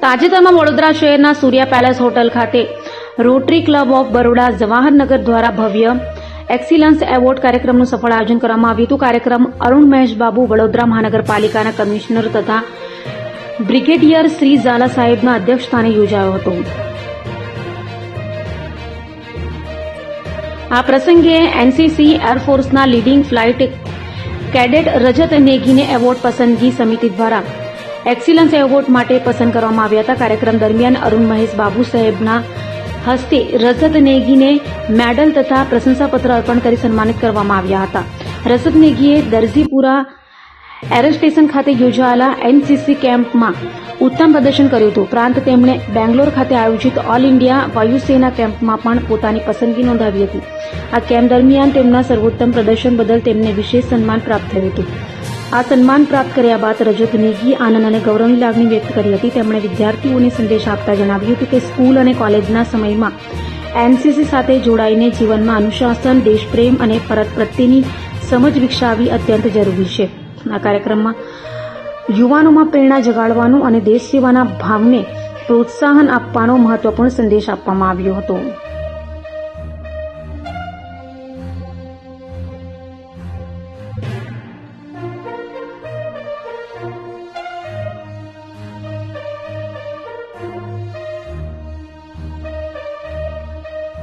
તાજેતરમાં વડોદરા શહેરના સૂર્યા palace hotel ખાતે rotary club of Baroda Jawahar Nagar દ્વારા ભવ્ય એક્સિલન્સ એવોર્ડ કાર્યક્રમનું સફળ આયોજન કરવામાં આવ્યું હતું. કાર્યક્રમ અરુણ મહેશ બાબુ વડોદરા મહાનગરપાલિકાના કમિશનર તથા બ્રિગેડિયર શ્રી ઝાલા સાહેબના અધ્યક્ષસ્થાને યોજાયો હતો. આ પ્રસંગે એનસીસી એરફોર્સના લીડિંગ ફ્લાઇટ કેડેટ રજત નેગીને એવોર્ડ પસંદગી સમિતિ દ્વારા એક્સિલન્સ એવોર્ડ માટે પસંદ કરવામાં આવ્યા હતા. કાર્યક્રમ દરમિયાન અરુણ મહેશ બાબુ સાહેબના હસ્તે રજત નેગીને મેડલ તથા પ્રશંસાપત્ર અર્પણ કરી સન્માનિત કરવામાં આવ્યા હતા. રજત નેગીએ દરજીપુરા એર સ્ટેશન ખાતે યોજાયેલા એનસીસી કેમ્પમાં ઉત્તમ પ્રદર્શન કર્યું હતું. ઉપરાંત તેમણે બેંગ્લોર ખાતે આયોજિત ઓલ ઇન્ડિયા વાયુસેના કેમ્પમાં પણ પોતાની પસંદગી નોંધાવી હતી. આ કેમ્પ દરમિયાન તેમના સર્વોત્તમ પ્રદર્શન બદલ તેમને વિશેષ સન્માન પ્રાપ્ત થયું હતું. આ સન્માન પ્રાપ્ત કર્યા બાદ રજત નેગીએ આનંદ અને ગૌરવની લાગણી વ્યક્ત કરી હતી. તેમણે વિદ્યાર્થીઓને સંદેશ આપતા જણાવ્યું હતું કે સ્કૂલ અને કોલેજના સમયમાં એનસીસી સાથે જોડાઈને જીવનમાં અનુશાસન, દેશપ્રેમ અને ફરજ પ્રત્યેની સમજ વિકસાવવી અત્યંત જરૂરી છે. આ કાર્યક્રમમાં યુવાનોમાં પ્રેરણા જગાડવાનો અને દેશ સેવાના ભાવને પ્રોત્સાહન આપવાનો મહત્વપૂર્ણ સંદેશ આપવામાં આવ્યો હતો.